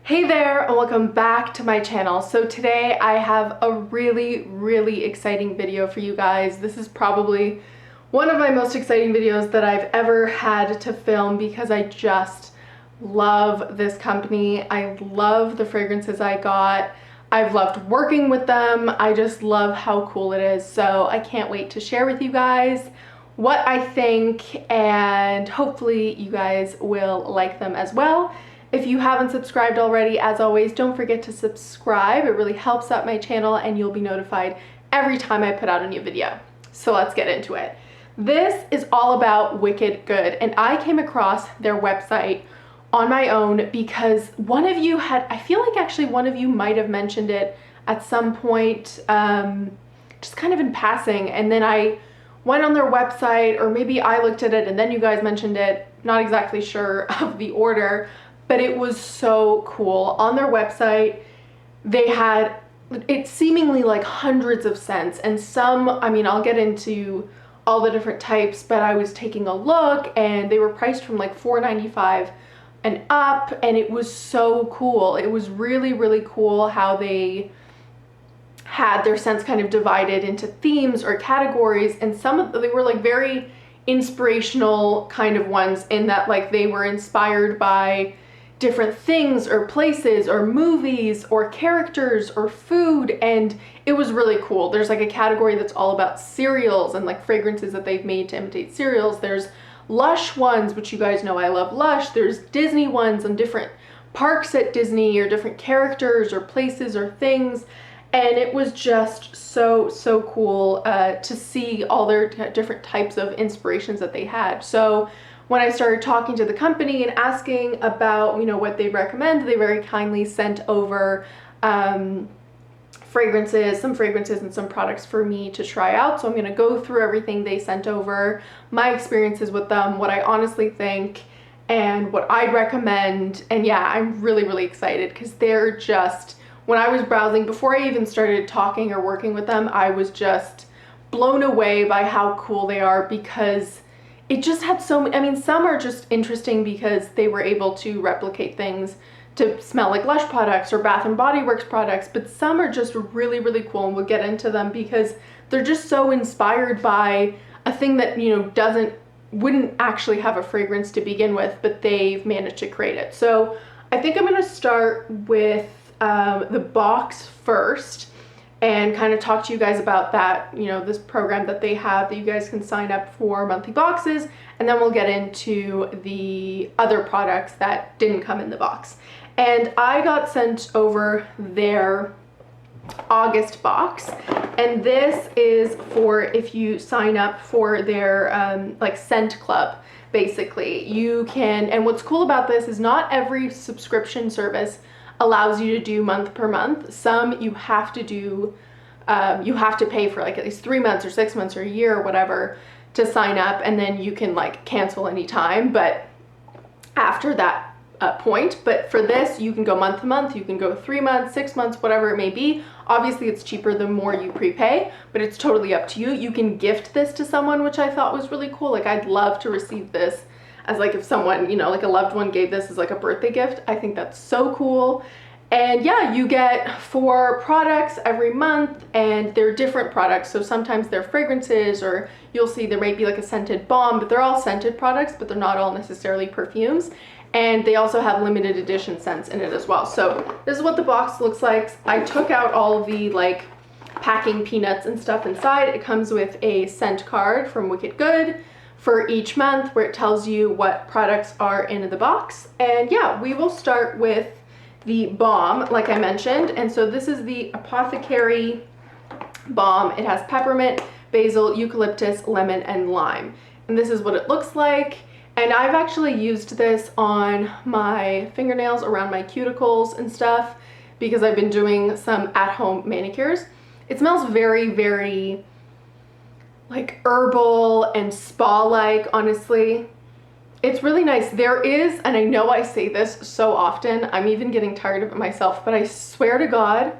Hey there, and welcome back to my channel. So today I have a really exciting video for you guys. This is probably one of my most exciting videos that I've ever had to film because I just love this company. I love the fragrances I got. I've loved working with them. I just love how cool it is. So I can't wait to share with you guys what I think, and hopefully you guys will like them as well. If you haven't subscribed already, as always, don't forget to subscribe. It really helps out my channel and you'll be notified every time I put out a new video. So let's get into it. This is all about Wicked Good, and I came across their website on my own because one of you had, I feel like actually one of you might have mentioned it at some point, just kind of in passing, and then I went on their website, or maybe I looked at it and then you guys mentioned it, not exactly sure of the order. But it was so cool. On their website, they had it seemingly like hundreds of scents, and some, I mean, I'll get into all the different types, but I was taking a look and they were priced from like $4.95 and up, and it was so cool. It was really cool how they had their scents kind of divided into themes or categories, and some of they were like very inspirational kind of ones in that like they were inspired by different things or places or movies or characters or food, and it was really cool. There's like a category that's all about cereals and like fragrances that they've made to imitate cereals. There's Lush ones, which you guys know I love Lush. There's Disney ones on different parks at Disney or different characters or places or things, and it was just so cool to see all their different types of inspirations that they had. So when I started talking to the company and asking about, you know, what they recommend, they very kindly sent over some fragrances and some products for me to try out. So I'm going to go through everything they sent over, my experiences with them, what I honestly think, and what I'd recommend. And yeah, I'm really excited because they're just, when I was browsing, before I even started talking or working with them, I was just blown away by how cool they are, because it just had so many, I mean, some are just interesting because they were able to replicate things to smell like Lush products or Bath and Body Works products, but some are just really cool, and we'll get into them because they're just so inspired by a thing that, you know, wouldn't actually have a fragrance to begin with, but they've managed to create it. So I think I'm going to start with the box first and kind of talk to you guys about that, you know, this program that they have that you guys can sign up for monthly boxes, and then we'll get into the other products that didn't come in the box. And I got sent over their August box, and this is for if you sign up for their like scent club. Basically, you can, and what's cool about this is not every subscription service allows you to do month per month. Some you have to do, you have to pay for like at least 3 months or 6 months or a year or whatever to sign up, and then you can like cancel anytime, but after that point. But for this, you can go month to month, you can go 3 months, 6 months, whatever it may be. Obviously it's cheaper the more you prepay, but it's totally up to you. You can gift this to someone, which I thought was really cool. Like, I'd love to receive this as like, if someone, you know, like a loved one gave this as like a birthday gift. I think that's so cool. And yeah, you get 4 products every month, and they're different products. So sometimes they're fragrances, or you'll see there might be like a scented balm, but they're all scented products, but they're not all necessarily perfumes. And they also have limited edition scents in it as well. So this is what the box looks like. I took out all of the like packing peanuts and stuff inside. It comes with a scent card from Wicked Good for each month, where it tells you what products are in the box. And yeah, we will start with the balm, like I mentioned. And so this is the Apothecary Bomb. It has peppermint, basil, eucalyptus, lemon, and lime. And this is what it looks like. And I've actually used this on my fingernails, around my cuticles and stuff, because I've been doing some at-home manicures. It smells very like herbal and spa-like, honestly. It's really nice. There is, and I know I say this so often, I'm even getting tired of it myself, but I swear to God,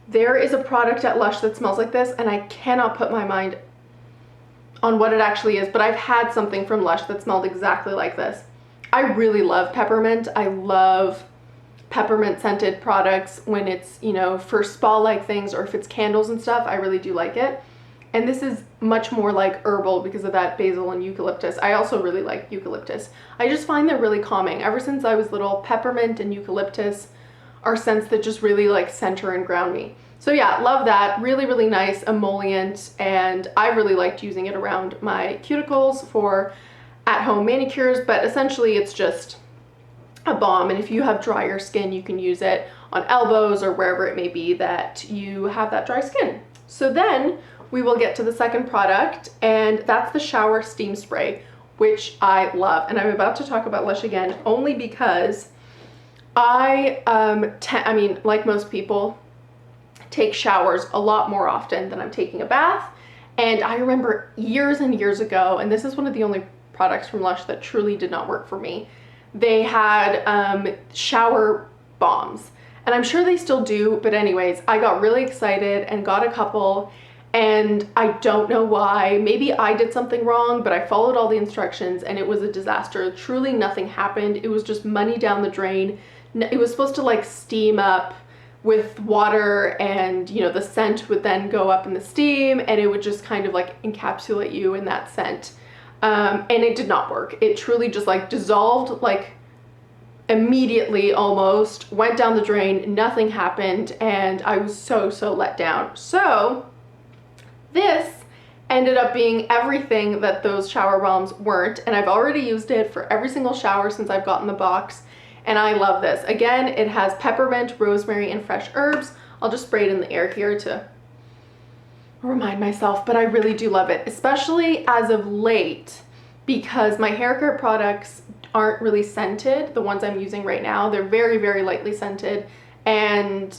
there is a product at Lush that smells like this, and I cannot put my mind on what it actually is, but I've had something from Lush that smelled exactly like this. I really love peppermint. I love peppermint scented products when it's, you know, for spa-like things, or if it's candles and stuff. I really do like it. And this is much more like herbal because of that basil and eucalyptus. I also really like eucalyptus. I just find they're really calming. Ever since I was little, peppermint and eucalyptus are scents that just really like center and ground me. So yeah, love that. Really, really nice emollient, and I really liked using it around my cuticles for at-home manicures, but essentially it's just a balm, and if you have drier skin, you can use it on elbows or wherever it may be that you have that dry skin. So then we will get to the second product, and that's the shower steam spray, which I love. And I'm about to talk about Lush again only because I mean, like most people, take showers a lot more often than I'm taking a bath. And I remember years and years ago, and this is one of the only products from Lush that truly did not work for me, they had shower bombs, and I'm sure they still do, but anyways, I got really excited and got a couple, and I don't know why. Maybe I did something wrong, but I followed all the instructions and it was a disaster. Truly nothing happened. It was just money down the drain. It was supposed to like steam up with water, and you know, the scent would then go up in the steam and it would just kind of like encapsulate you in that scent. And it did not work. It truly just like dissolved like immediately, almost went down the drain. Nothing happened, and I was so let down. So this ended up being everything that those shower bombs weren't, and I've already used it for every single shower since I've gotten the box, and I love this. Again, it has peppermint, rosemary, and fresh herbs. I'll just spray it in the air here to remind myself, but I really do love it, especially as of late, because my hair care products aren't really scented. The ones I'm using right now, they're very lightly scented, and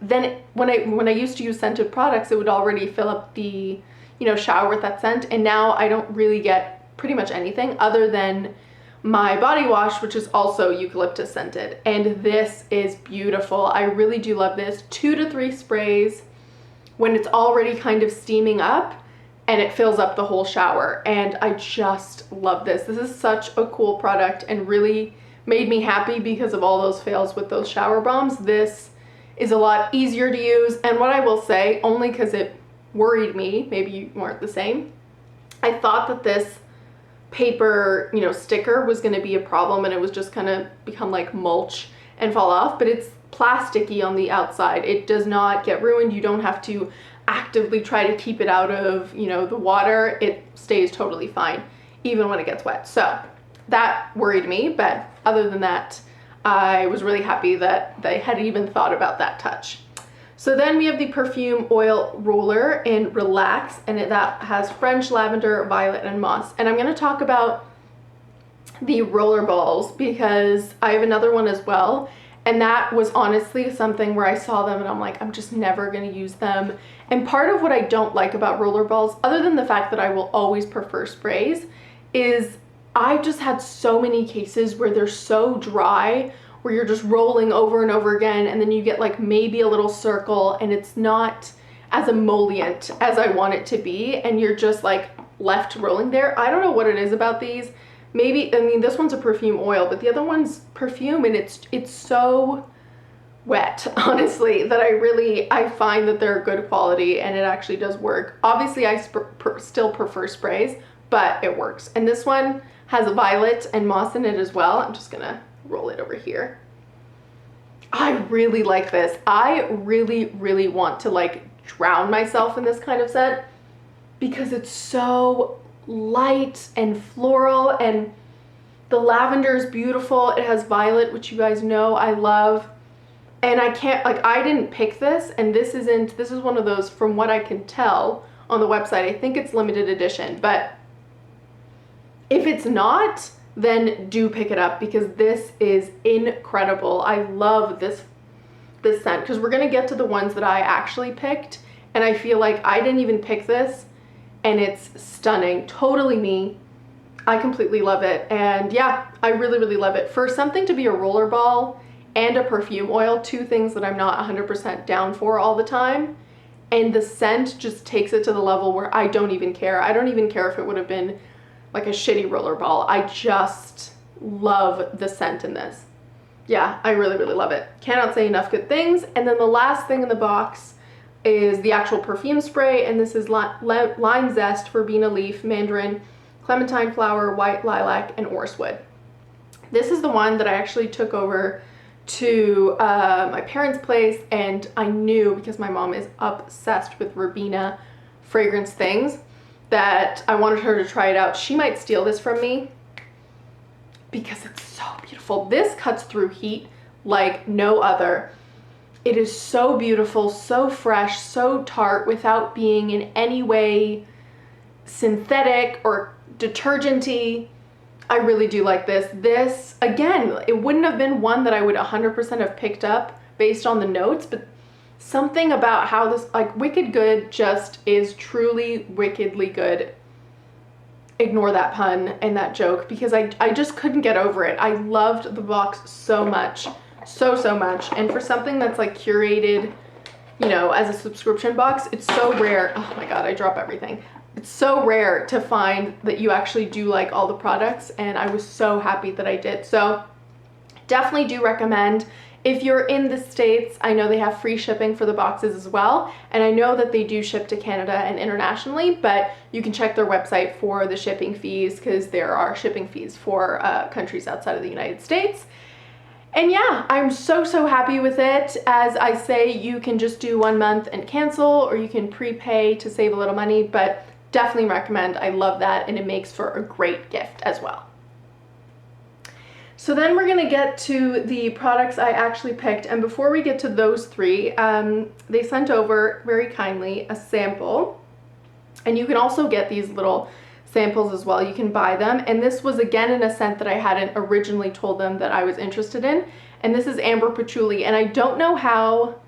then when I used to use scented products, it would already fill up the, you know, shower with that scent, and now I don't really get pretty much anything other than my body wash, which is also eucalyptus scented, and this is beautiful. I really do love this. 2 to 3 sprays when it's already kind of steaming up, and it fills up the whole shower, and I just love this. This is such a cool product and really made me happy because of all those fails with those shower bombs. This is a lot easier to use, and what I will say, only because it worried me, maybe you weren't the same, I thought that this paper, you know, sticker was going to be a problem and it was just kind of become like mulch and fall off, but it's plasticky on the outside. It does not get ruined. You don't have to actively try to keep it out of, you know, the water. It stays totally fine even when it gets wet. So that worried me, but other than that, I was really happy that they had even thought about that touch. So then we have the perfume oil roller in Relax, and that has French lavender, violet, and moss. And I'm going to talk about the roller balls because I have another one as well, and that was honestly something where I saw them and I'm like, I'm just never going to use them. And part of what I don't like about roller balls, other than the fact that I will always prefer sprays, is I've just had so many cases where they're so dry, where you're just rolling over and over again, and then you get like maybe a little circle and it's not as emollient as I want it to be, and you're just like left rolling there. I don't know what it is about these. Maybe, I mean, this one's a perfume oil, but the other one's perfume, and it's so wet, honestly, that I find that they're good quality and it actually does work. Obviously, I still prefer sprays, but it works. And this one has violet and moss in it as well. I'm just gonna roll it over here. I really like this. I really want to like drown myself in this kind of scent because it's so light and floral, and the lavender is beautiful. It has violet, which you guys know I love. And I can't, like, I didn't pick this, and this is one of those, from what I can tell on the website, I think it's limited edition, but if it's not, then do pick it up because this is incredible. I love this scent, because we're gonna get to the ones that I actually picked, and I feel like I didn't even pick this, and it's stunning. Totally me. I completely love it, and yeah, I really love it. For something to be a roller ball and a perfume oil, 2 things that I'm not 100% down for all the time, and the scent just takes it to the level where I don't even care. I don't even care if it would have been like a shitty roller ball. I just love the scent in this. Yeah, I really, really love it. Cannot say enough good things. And then the last thing in the box is the actual perfume spray, and this is lime zest, verbena leaf, mandarin, clementine flower, white lilac, and orris wood. This is the one that I actually took over to my parents' place, and I knew, because my mom is obsessed with verbena fragrance things, that I wanted her to try it out. She might steal this from me because it's so beautiful. This cuts through heat like no other. It is so beautiful, so fresh, so tart without being in any way synthetic or detergenty. I really do like this. This, again, it wouldn't have been one that I would 100% have picked up based on the notes, but something about how this, like, Wicked Good just is truly wickedly good. Ignore that pun and that joke, because I just couldn't get over it. I loved the box so much, so much. And for something that's like curated, you know, as a subscription box, it's so rare. Oh my God, I drop everything. It's so rare to find that you actually do like all the products, and I was so happy that I did. So definitely do recommend. If you're in the States, I know they have free shipping for the boxes as well, and I know that they do ship to Canada and internationally, but you can check their website for the shipping fees, because there are shipping fees for countries outside of the United States. And yeah, I'm so happy with it. As I say, you can just do 1 month and cancel, or you can prepay to save a little money, but definitely recommend. I love that, and it makes for a great gift as well. So then we're gonna get to the products I actually picked, and before we get to those three, they sent over very kindly a sample, and you can also get these little samples as well. You can buy them, and this was again in a scent that I hadn't originally told them that I was interested in, and this is amber patchouli. And I don't know how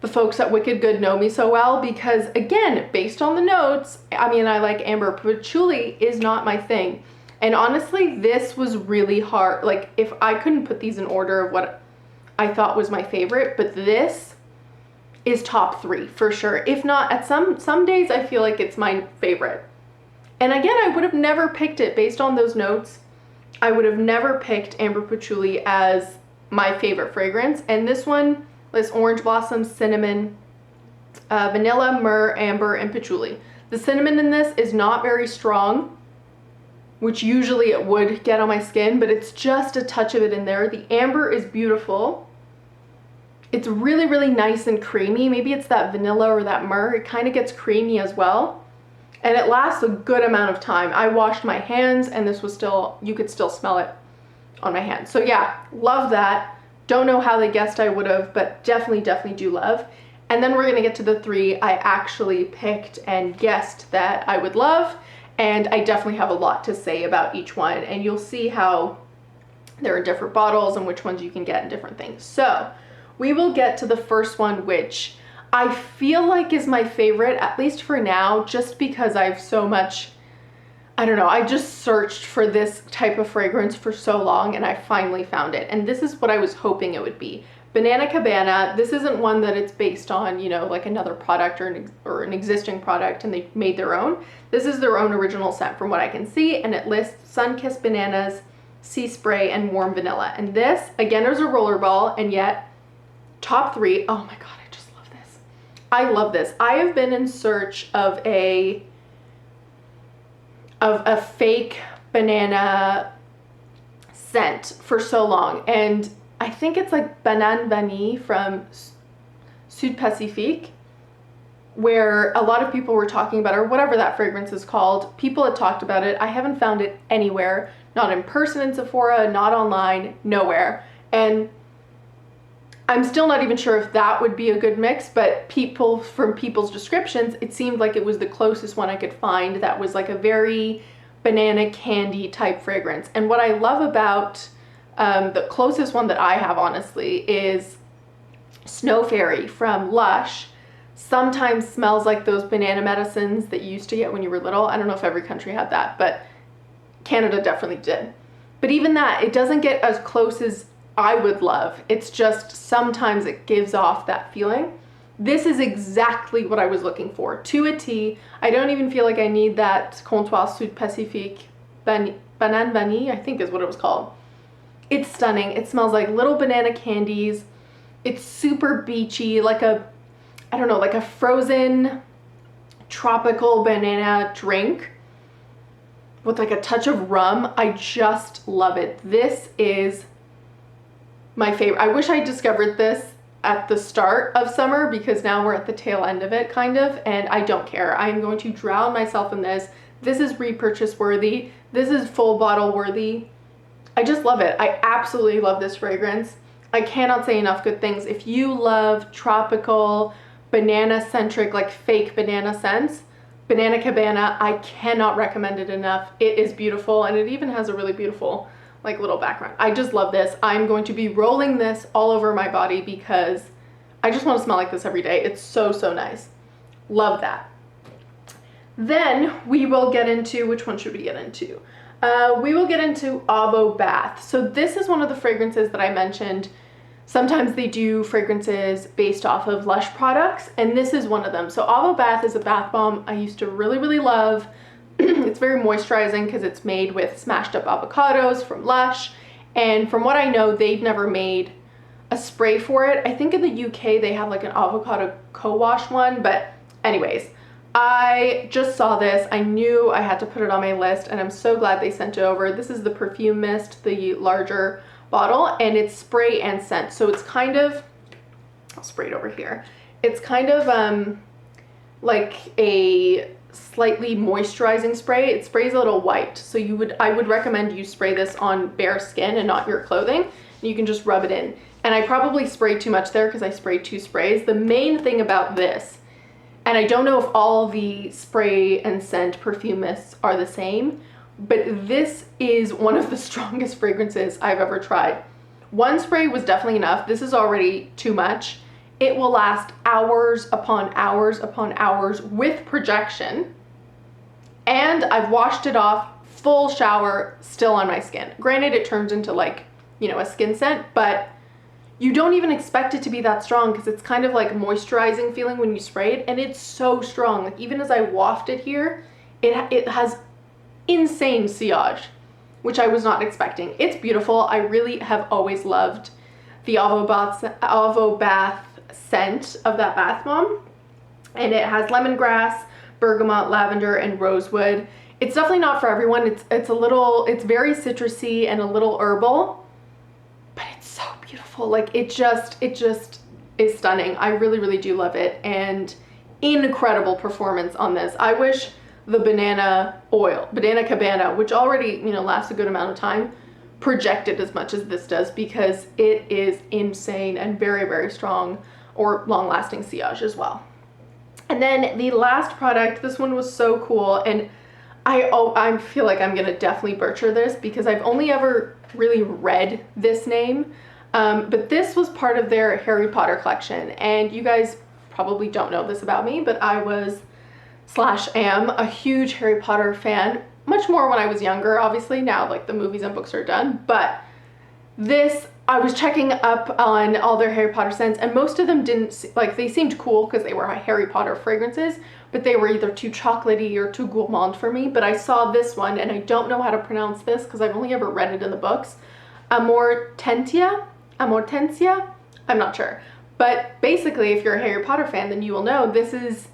the folks at Wicked Good know me so well, because again, based on the notes, I mean, I like amber. Patchouli is not my thing. And honestly, this was really hard. Like, if I couldn't put these in order of what I thought was my favorite, but this is top 3 for sure. If not, at some days I feel like it's my favorite. And again, I would have never picked it based on those notes. I would have never picked amber patchouli as my favorite fragrance. And this one, this orange blossom, cinnamon, vanilla, myrrh, amber, and patchouli. The cinnamon in this is not very strong, which usually it would get on my skin, but it's just a touch of it in there. The amber is beautiful. It's really nice and creamy. Maybe it's that vanilla or that myrrh. It kind of gets creamy as well. And it lasts a good amount of time. I washed my hands, and this was still, you could still smell it on my hands. So yeah, love that. Don't know how they guessed I would have, but definitely do love. And then we're gonna get to the 3 I actually picked and guessed that I would love. And I definitely have a lot to say about each one, and you'll see how there are different bottles and which ones you can get and different things. So we will get to the first one, which I feel like is my favorite, at least for now, just because I've so much, I don't know, I just searched for this type of fragrance for so long, and I finally found it. And this is what I was hoping it would be. Banana Cabana. This isn't one that it's based on, you know, like another product or an existing product and they made their own. This is their own original scent from what I can see, and it lists sun-kissed bananas, sea spray, and warm vanilla. And this, again, there's a rollerball, and yet top 3. Oh my God, I just love this. I love this. I have been in search of a fake banana scent for so long, and I think it's like Banane Vanille from Sud Pacifique, where a lot of people were talking about, or whatever that fragrance is called. People had talked about it. I haven't found it anywhere, not in person in Sephora, not online, nowhere. And I'm still not even sure if that would be a good mix, but from people's descriptions, it seemed like it was the closest one I could find that was like a very banana candy type fragrance. And what I love about the closest one that I have, honestly, is Snow Fairy from Lush. Sometimes smells like those banana medicines that you used to get when you were little. I don't know if every country had that, but Canada definitely did. But even that, it doesn't get as close as I would love. It's just sometimes it gives off that feeling. This is exactly what I was looking for, to a T. I don't even feel like I need that Comptoir Sud Pacifique Banane Vanille, I think is what it was called. It's stunning. It smells like little banana candies. It's super beachy, like a, I don't know, like a frozen tropical banana drink with like a touch of rum. I just love it. This is my favorite. I wish I discovered this at the start of summer, because now we're at the tail end of it kind of, and I don't care. I am going to drown myself in this. This is repurchase worthy. This is full bottle worthy. I just love it. I absolutely love this fragrance. I cannot say enough good things. If you love tropical, banana-centric, like fake banana scents, Banana Cabana, I cannot recommend it enough. It is beautiful, and it even has a really beautiful like little background. I just love this. I'm going to be rolling this all over my body because I just want to smell like this every day. It's so, so nice. Love that. Then we will get into, which one should we get into? We will get into Avo Bath. So this is one of the fragrances that I mentioned. Sometimes they do fragrances based off of Lush products, and this is one of them. So Avo Bath is a bath bomb I used to really, really love. It's very moisturizing because it's made with smashed up avocados from Lush, and from what I know, they've never made a spray for it. I think in the UK they have like an avocado co-wash one, but anyways, I just saw this. I knew I had to put it on my list, and I'm so glad they sent it over. This is the perfume mist, the larger bottle, and it's spray and scent. So it's kind of, I'll spray it over here. It's kind of like a slightly moisturizing spray. It sprays a little white. So I would recommend you spray this on bare skin and not your clothing. You can just rub it in. And I probably sprayed too much there because I sprayed 2 sprays. The main thing about this, and I don't know if all the spray and scent perfume mists are the same, but this is one of the strongest fragrances I've ever tried. 1 spray was definitely enough. This is already too much. It will last hours upon hours upon hours with projection. And I've washed it off, full shower, still on my skin. Granted, it turns into like, you know, a skin scent, but you don't even expect it to be that strong because it's kind of like moisturizing feeling when you spray it, and it's so strong. Like even as I waft it here, it has insane sillage, which I was not expecting. It's beautiful. I really have always loved the Avo Bath scent of that bath bomb, and it has lemongrass, bergamot, lavender, and rosewood. It's definitely not for everyone. It's very citrusy and a little herbal, but it's so beautiful. Like it just is stunning. I really, really do love it, and incredible performance on this. I wish the banana cabana, which already, you know, lasts a good amount of time, projected as much as this does, because it is insane and very, very strong, or long-lasting sillage as well. And then the last product, this one was so cool, and I feel like I'm gonna definitely butcher this because I've only ever really read this name, but this was part of their Harry Potter collection, and you guys probably don't know this about me, but I was / am a huge Harry Potter fan, much more when I was younger. Obviously now like the movies and books are done, but this, I was checking up on all their Harry Potter scents, and most of them didn't, like, they seemed cool because they were Harry Potter fragrances, but they were either too chocolatey or too gourmand for me. But I saw this one, and I don't know how to pronounce this because I've only ever read it in the books. Amortentia, I'm not sure. But basically, if you're a Harry Potter fan, then you will know this is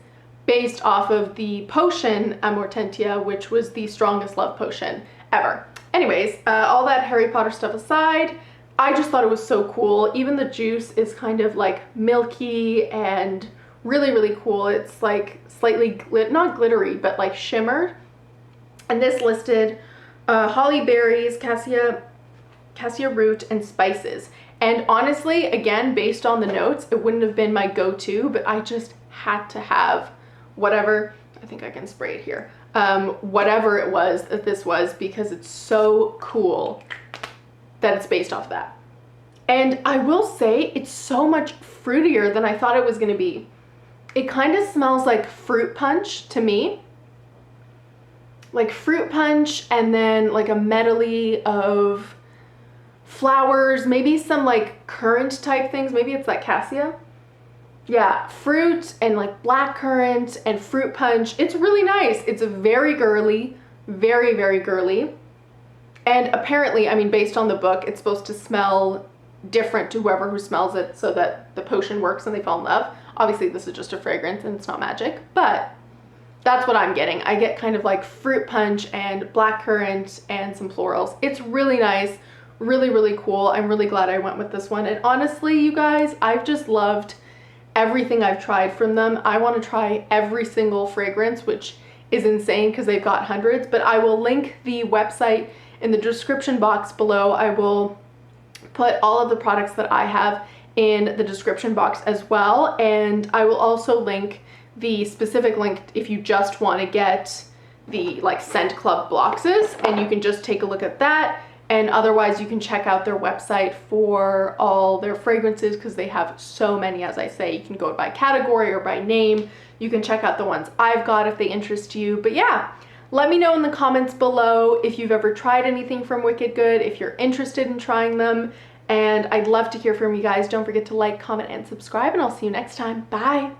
based off of the potion Amortentia, which was the strongest love potion ever. Anyways, all that Harry Potter stuff aside, I just thought it was so cool. Even the juice is kind of like milky and really, really cool. It's like slightly, not glittery, but like shimmered. And this listed holly berries, cassia root, and spices. And honestly, again, based on the notes, it wouldn't have been my go-to, but I just had to have whatever, I think I can spray it here, whatever it was that this was, because it's so cool that it's based off that. And I will say it's so much fruitier than I thought it was gonna be. It kind of smells like fruit punch to me. Like fruit punch, and then like a medley of flowers, maybe some like currant type things. Maybe it's like cassia. Yeah, fruit and like black currant and fruit punch. It's really nice. It's very girly, very, very girly. And apparently, I mean, based on the book, it's supposed to smell different to whoever who smells it so that the potion works and they fall in love. Obviously, this is just a fragrance and it's not magic, but that's what I'm getting. I get kind of like fruit punch and blackcurrant and some florals. It's really nice, really, really cool. I'm really glad I went with this one. And honestly, you guys, I've just loved everything I've tried from them. I want to try every single fragrance, which is insane because they've got hundreds, but I will link the website in the description box below. I will put all of the products that I have in the description box as well, and I will also link the specific link if you just want to get the like Scent Club boxes, and you can just take a look at that. And otherwise you can check out their website for all their fragrances because they have so many. As I say, you can go by category or by name. You can check out the ones I've got if they interest you. But yeah, let me know in the comments below if you've ever tried anything from Wicked Good, if you're interested in trying them, and I'd love to hear from you guys. Don't forget to like, comment, and subscribe, and I'll see you next time. Bye!